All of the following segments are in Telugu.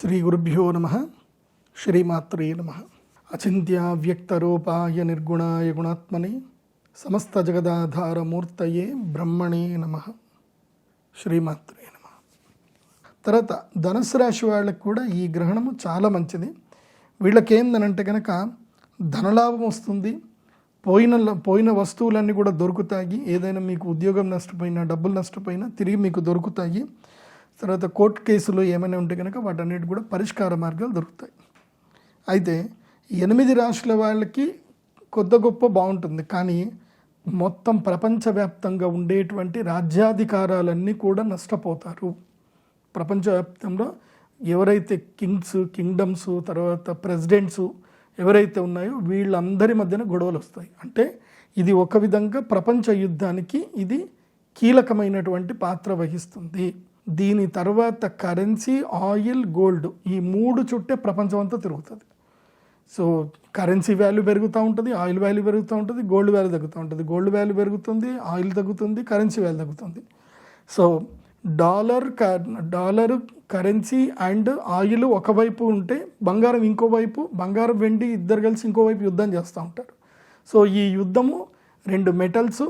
శ్రీ గురుభ్యో నమః. శ్రీమాత్రే నమః. అచింత్య వ్యక్తరూపాయ నిర్గుణాయ గుణాత్మనే సమస్త జగదాధారమూర్తయే బ్రహ్మణే నమః. శ్రీమాత్రే నమః. తర్వాత ధనుసు రాశి వాళ్ళకి కూడా ఈ గ్రహణము చాలా మంచిది. వీళ్ళకి ఏందనంటే కనుక ధనలాభం వస్తుంది. పోయిన వస్తువులన్నీ కూడా దొరుకుతాయి. ఏదైనా మీకు ఉద్యోగం నష్టపోయినా, డబ్బులు నష్టపోయినా తిరిగి మీకు దొరుకుతాయి. తర్వాత కోర్టు కేసులు ఏమైనా ఉంటే కనుక వాటన్నిటి కూడా పరిష్కార మార్గాలు దొరుకుతాయి. అయితే 8 రాశుల వాళ్ళకి కొద్ది గొప్ప బాగుంటుంది. కానీ మొత్తం ప్రపంచవ్యాప్తంగా ఉండేటువంటి రాజ్యాధికారాలన్నీ కూడా నష్టపోతారు. ప్రపంచవ్యాప్తంలో ఎవరైతే కింగ్డమ్స్ తర్వాత ప్రెసిడెంట్స్ ఎవరైతే ఉన్నాయో వీళ్ళందరి మధ్యన గొడవలు వస్తాయి. అంటే ఇది ఒక విధంగా ప్రపంచ యుద్ధానికి ఇది కీలకమైనటువంటి పాత్ర వహిస్తుంది. దీని తర్వాత కరెన్సీ, ఆయిల్, గోల్డ్ ఈ 3 చుట్టే ప్రపంచం అంతా తిరుగుతుంది. సో కరెన్సీ వాల్యూ పెరుగుతూ ఉంటుంది, ఆయిల్ వాల్యూ పెరుగుతూ ఉంటుంది, గోల్డ్ వాల్యూ తగ్గుతూ ఉంటుంది. గోల్డ్ వాల్యూ పెరుగుతుంది, ఆయిల్ తగ్గుతుంది, కరెన్సీ వాల్యూ తగ్గుతుంది. So dollar currency and oil ఒకవైపు ఉంటే బంగారం ఇంకోవైపు, బంగారం వెండి ఇద్దరు కలిసి ఇంకోవైపు యుద్ధం చేస్తూ ఉంటారు. సో ఈ యుద్ధము 2 metals,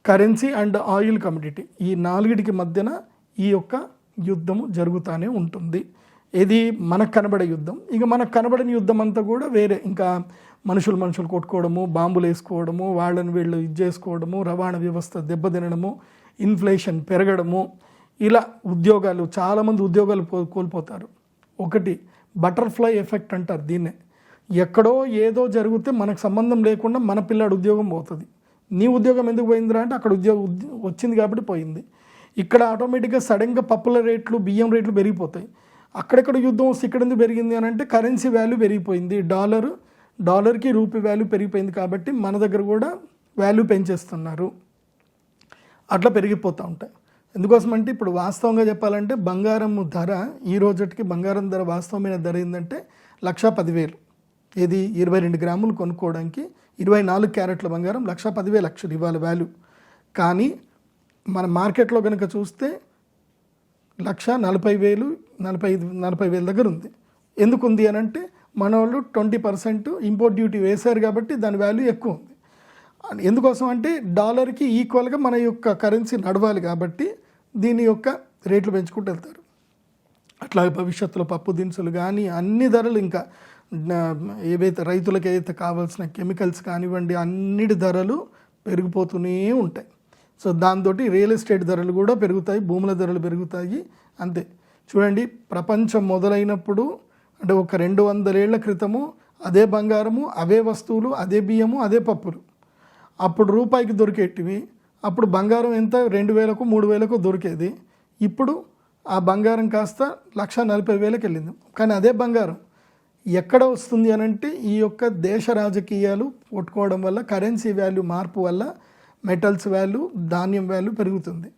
currency and oil commodity ఈ 4కి మధ్యన ఈ యొక్క యుద్ధము జరుగుతూనే ఉంటుంది. ఇది మనకు కనబడే యుద్ధం. ఇక మనకు కనబడని యుద్ధం అంతా కూడా వేరే, ఇంకా మనుషులు కొట్టుకోవడము, బాంబులు వేసుకోవడము, వాళ్ళని వీళ్ళు చేసుకోవడము, రవాణా వ్యవస్థ దెబ్బతినడము, ఇన్ఫ్లేషన్ పెరగడము, ఇలా చాలామంది ఉద్యోగాలు కోల్పోతారు. ఒకటి బటర్ఫ్లై ఎఫెక్ట్ అంటారు దీన్నే. ఎక్కడో ఏదో జరిగితే మనకు సంబంధం లేకుండా మన పిల్లాడు ఉద్యోగం పోతుంది. నీ ఉద్యోగం ఎందుకు పోయిందిరా అంటే అక్కడ ఉద్యోగం వచ్చింది కాబట్టి పోయింది. ఇక్కడ ఆటోమేటిక్గా సడన్గా పప్పుల రేట్లు, బియ్యం రేట్లు పెరిగిపోతాయి. అక్కడెక్కడ యుద్ధం వస్తే ఇక్కడ ఎందుకు పెరిగింది అని అంటే కరెన్సీ వాల్యూ పెరిగిపోయింది. డాలర్కి రూపీ వాల్యూ పెరిగిపోయింది కాబట్టి మన దగ్గర కూడా వాల్యూ పెంచేస్తున్నారు. అట్లా పెరిగిపోతూ ఉంటాయి. ఎందుకోసం అంటే ఇప్పుడు వాస్తవంగా చెప్పాలంటే బంగారం ధర ఈ రోజుకి బంగారం ధర వాస్తవమైన ధర ఏంటంటే 1,10,000. ఇది 22 గ్రాములు కొనుక్కోవడానికి 24 క్యారెట్ల బంగారం 1,10,000 ఇవాళ వాల్యూ. కానీ మన మార్కెట్లో కనుక చూస్తే 1,40,000 40,000 దగ్గర ఉంది. ఎందుకు ఉంది అని అంటే మన వాళ్ళు 20% ఇంపోర్ట్ డ్యూటీ వేశారు కాబట్టి దాని వాల్యూ ఎక్కువ ఉంది. ఎందుకోసం అంటే డాలర్కి ఈక్వల్గా మన యొక్క కరెన్సీ నడవాలి కాబట్టి దీని యొక్క రేట్లు పెంచుకుంటూ వెళ్తారు. అట్లాగే భవిష్యత్తులో పప్పు దినుసులు కానీ అన్ని ధరలు, ఇంకా ఏవైతే రైతులకు ఏదైతే కావాల్సిన కెమికల్స్ కానివ్వండి అన్నిటి ధరలు పెరిగిపోతూనే ఉంటాయి. సో దాంతో రియల్ ఎస్టేట్ ధరలు కూడా పెరుగుతాయి, భూముల ధరలు పెరుగుతాయి. అంతే. చూడండి, ప్రపంచం మొదలైనప్పుడు అంటే ఒక 200 ఏళ్ల క్రితము అదే బంగారము, అవే వస్తువులు, అదే బియ్యము, అదే పప్పులు అప్పుడు రూపాయికి దొరికేటివి. అప్పుడు బంగారం ఎంత 2,000కు 3,000కు దొరికేది. ఇప్పుడు ఆ బంగారం కాస్త 1,40,000కి వెళ్ళింది. కానీ అదే బంగారం ఎక్కడ వస్తుంది అని అంటే ఈ యొక్క దేశ రాజకీయాలు కొట్టుకోవడం వల్ల, కరెన్సీ వాల్యూ మార్పు వల్ల మెటల్స్ వాల్యూ, ధాన్యం వాల్యూ పెరుగుతుంది.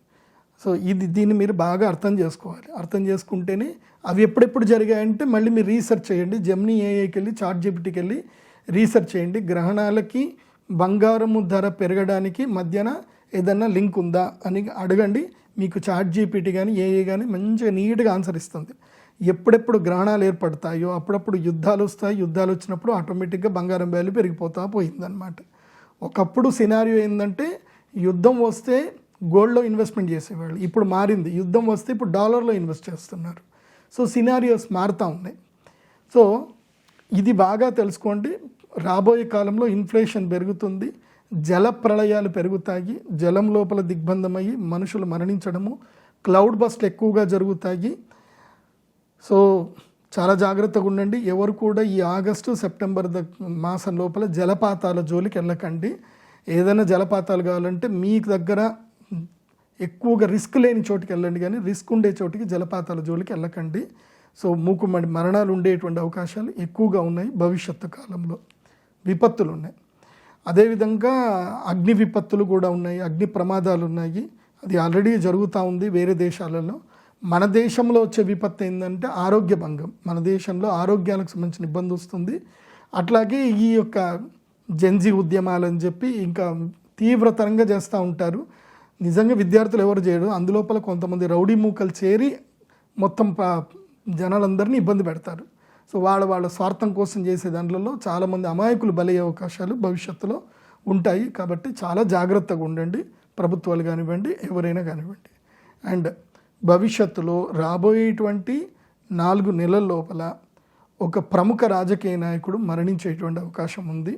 సో దీన్ని మీరు బాగా అర్థం చేసుకోవాలి. అర్థం చేసుకుంటేనే అవి ఎప్పుడెప్పుడు జరిగాయంటే మళ్ళీ మీరు రీసెర్చ్ చేయండి. జెమినీ ఏఐకి వెళ్ళి, చాట్‌జిపిటికి వెళ్ళి రీసెర్చ్ చేయండి. గ్రహణాలకి బంగారము ధర పెరగడానికి మధ్యన ఏదన్నా లింక్ ఉందా అని అడగండి. మీకు చాట్‌జిపిటి కానీ ఏఐ కానీ మంచిగా నీట్గా ఆన్సర్ ఇస్తుంది. ఎప్పుడెప్పుడు గ్రహణాలు ఏర్పడతాయో అప్పుడప్పుడు యుద్ధాలు వస్తాయి. యుద్ధాలు వచ్చినప్పుడు ఆటోమేటిక్గా బంగారం వాల్యూ పెరిగిపోతూ పోయిందనమాట. ఒకప్పుడు సినారియో ఏంటంటే యుద్ధం వస్తే గోల్డ్లో ఇన్వెస్ట్మెంట్ చేసేవాళ్ళు. ఇప్పుడు మారింది. యుద్ధం వస్తే ఇప్పుడు డాలర్లో ఇన్వెస్ట్ చేస్తున్నారు. సో సినారియోస్ మారుతూ ఉన్నాయి. సో ఇది బాగా తెలుసుకోండి. రాబోయే కాలంలో ఇన్ఫ్లేషన్ పెరుగుతుంది, జల ప్రళయాలు పెరుగుతాయి, జలం లోపల దిగ్బంధమయ్యి మనుషులు మరణించడము, క్లౌడ్ బస్ట్లు ఎక్కువగా జరుగుతాయి. సో చాలా జాగ్రత్తగా ఉండండి. ఎవరు కూడా ఈ ఆగస్టు సెప్టెంబర్ మాసం లోపల జలపాతాల జోలికి వెళ్ళకండి. ఏదైనా జలపాతాలు కావాలంటే మీకు దగ్గర ఎక్కువగా రిస్క్ లేని చోటుకి వెళ్ళండి, కానీ రిస్క్ ఉండే చోటికి జలపాతాల జోలికి వెళ్ళకండి. సో మూకుమ్మడి మరణాలు ఉండేటువంటి అవకాశాలు ఎక్కువగా ఉన్నాయి. భవిష్యత్తు కాలంలో విపత్తులు ఉన్నాయి. అదేవిధంగా అగ్ని విపత్తులు కూడా ఉన్నాయి, అగ్ని ప్రమాదాలు ఉన్నాయి. అది ఆల్రెడీ జరుగుతూ ఉంది వేరే దేశాలలో. మన దేశంలో వచ్చే విపత్తు ఏంటంటే ఆరోగ్య భంగం. మన దేశంలో ఆరోగ్యానికి సంబంధించిన ఇబ్బంది వస్తుంది. అట్లాగే ఈ యొక్క జెన్జీ ఉద్యమాలని చెప్పి ఇంకా తీవ్రతరంగా చేస్తూ ఉంటారు. నిజంగా విద్యార్థులు ఎవరు చేయరు, అందులోపల కొంతమంది రౌడీ మూకలు చేరి మొత్తం జనాలందరినీ ఇబ్బంది పెడతారు. సో వాళ్ళ స్వార్థం కోసం చేసే దాంట్లో చాలామంది అమాయకులు బలయ్యే అవకాశాలు భవిష్యత్తులో ఉంటాయి. కాబట్టి చాలా జాగ్రత్తగా ఉండండి, ప్రభుత్వాలు కానివ్వండి, ఎవరైనా కానివ్వండి. అండ్ భవిష్యత్తులో రాబోయేటువంటి 4 నెలల లోపల ఒక ప్రముఖ రాజకీయ నాయకుడు మరణించేటువంటి అవకాశం ఉంది.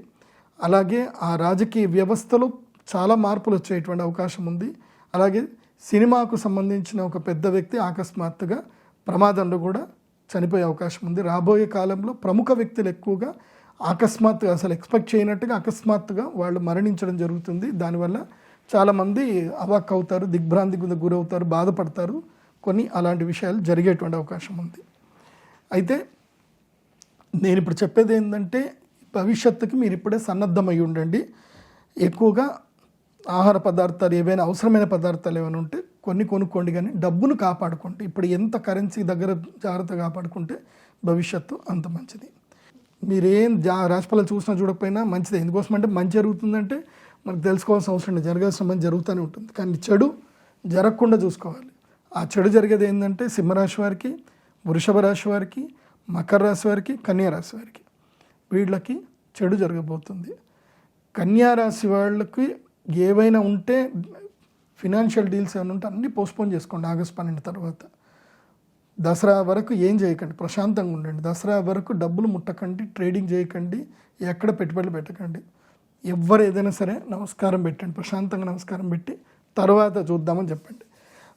అలాగే ఆ రాజకీయ వ్యవస్థలో చాలా మార్పులు వచ్చేటువంటి అవకాశం ఉంది. అలాగే సినిమాకు సంబంధించిన ఒక పెద్ద వ్యక్తి అకస్మాత్తుగా ప్రమాదంలో కూడా చనిపోయే అవకాశం ఉంది. రాబోయే కాలంలో ప్రముఖ వ్యక్తులు ఎక్కువగా అకస్మాత్తుగా, అసలు ఎక్స్పెక్ట్ చేయనట్టుగా అకస్మాత్తుగా వాళ్ళు మరణించడం జరుగుతుంది. దానివల్ల చాలామంది అవాక్ అవుతారు, దిగ్భ్రాంతికి గురవుతారు, బాధపడతారు. కొన్ని అలాంటి విషయాలు జరిగేటువంటి అవకాశం ఉంది. అయితే నేను ఇప్పుడు చెప్పేది ఏంటంటే, భవిష్యత్తుకి మీరు ఇప్పుడే సన్నద్ధమై ఉండండి. ఎక్కువగా ఆహార పదార్థాలు, ఏవైనా అవసరమైన పదార్థాలు ఏమైనా ఉంటే కొన్ని కొనుక్కోండి, కానీ డబ్బును కాపాడుకోండి. ఇప్పుడు ఎంత కరెన్సీ దగ్గర జాగ్రత్త కాపాడుకుంటే భవిష్యత్తు అంత మంచిది. మీరేం రాశిఫలాలు చూసినా చూడకపోయినా మంచిదే. ఎందుకోసం అంటే మంచి జరుగుతుందంటే మనకు తెలుసుకోవాల్సిన అవసరం లేదు, జరగాల్సిన మంచి జరుగుతూనే ఉంటుంది. కానీ చెడు జరగకుండా చూసుకోవాలి. ఆ చెడు జరిగేది ఏంటంటే సింహరాశి వారికి, వృషభ రాశి వారికి, మకర రాశి వారికి, కన్యా రాశి వారికి, వీళ్ళకి చెడు జరగబోతుంది. కన్యా రాశి వాళ్ళకి ఏవైనా ఉంటే ఫినాన్షియల్ డీల్స్ ఏమైనా ఉంటే అన్నీ పోస్ట్పోన్ చేసుకోండి ఆగస్టు 12 తర్వాత. దసరా వరకు ఏం చేయకండి, ప్రశాంతంగా ఉండండి. దసరా వరకు డబ్బులు ముట్టకండి, ట్రేడింగ్ చేయకండి, ఎక్కడ పెట్టుబడులు పెట్టకండి. ఎవరు ఏదైనా సరే నమస్కారం పెట్టండి, ప్రశాంతంగా నమస్కారం పెట్టి తర్వాత చూద్దామని చెప్పండి.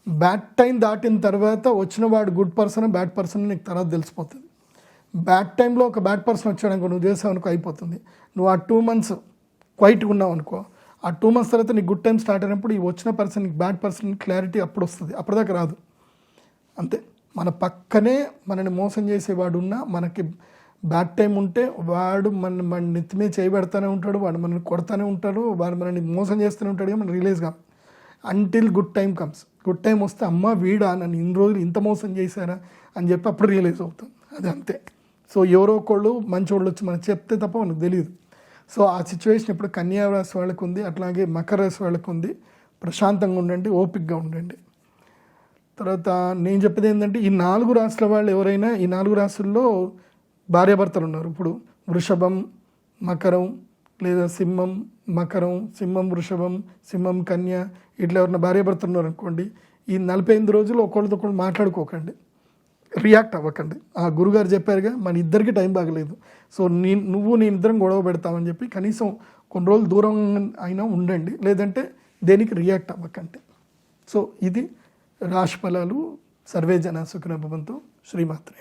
బ్యాడ్ టైం దాటిన తర్వాత వచ్చిన వాడు గుడ్ పర్సన్ బ్యాడ్ పర్సన్ నీకు తర్వాత తెలిసిపోతుంది. బ్యాడ్ టైంలో ఒక బ్యాడ్ పర్సన్ వచ్చాడనుకో, నువ్వు చేసావు అనుకో, అయిపోతుంది. నువ్వు ఆ 2 months క్వైట్గా ఉన్నావు అనుకో, ఆ 2 months తర్వాత నీకు గుడ్ టైం స్టార్ట్ అయినప్పుడు ఈ వచ్చిన పర్సన్, నీకు బ్యాడ్ పర్సన్ క్లారిటీ అప్పుడు వస్తుంది, అప్పటిదాకా రాదు. అంతే. మన పక్కనే మనని మోసం చేసేవాడు ఉన్నా, మనకి బ్యాడ్ టైం ఉంటే వాడు మన నెత్తి మీద చేయబెడతానే ఉంటాడు, వాడు మనల్ని కొడతానే ఉంటాడు, వాడు మనల్ని మోసం చేస్తూనే ఉంటాడు. కానీ మనం రిలీజ్ కాదు until good time comes. Good time వస్తే అమ్మ వీడా నన్ను ఇన్ని రోజులు ఇంత మోసం చేశారా అని చెప్పి అప్పుడు రియలైజ్ అవుతుంది. అది అంతే. సో ఎవరో ఒకళ్ళు మంచోళ్ళు వచ్చి మనకు చెప్తే తప్ప మనకు తెలియదు. సో ఆ సిచ్యువేషన్ ఇప్పుడు కన్యా రాశి వాళ్ళకు ఉంది, అట్లాగే మకర రాశి వాళ్ళకు ఉంది. ప్రశాంతంగా ఉండండి, ఓపికగా ఉండండి. తర్వాత నేను చెప్పేది ఏంటంటే, ఈ 4 రాశుల వాళ్ళు ఎవరైనా, ఈ 4 రాశుల్లో భార్యాభర్తలు ఉన్నారు. ఇప్పుడు వృషభం, మకరం, లేదా సింహం, మకరం, సింహం వృషభం, సింహం కన్య, ఇట్లా ఎవరైనా భార్యాభర్తలు ఉన్నారు అనుకోండి, ఈ 48 రోజులు ఒకళ్ళతో ఒకళ్ళు మాట్లాడుకోకండి, రియాక్ట్ అవ్వకండి. ఆ గురుగారు చెప్పారుగా, మన ఇద్దరికి టైం బాగలేదు, సో నువ్వు నేను ఇద్దరం గొడవ పెడతామని చెప్పి కనీసం కొన్ని రోజులు దూరం అయినా ఉండండి, లేదంటే దేనికి రియాక్ట్ అవ్వకండి. సో ఇది రాశి ఫలాలు. సర్వే జన సుఖినో భవంతు. శ్రీమాత్రే నమః.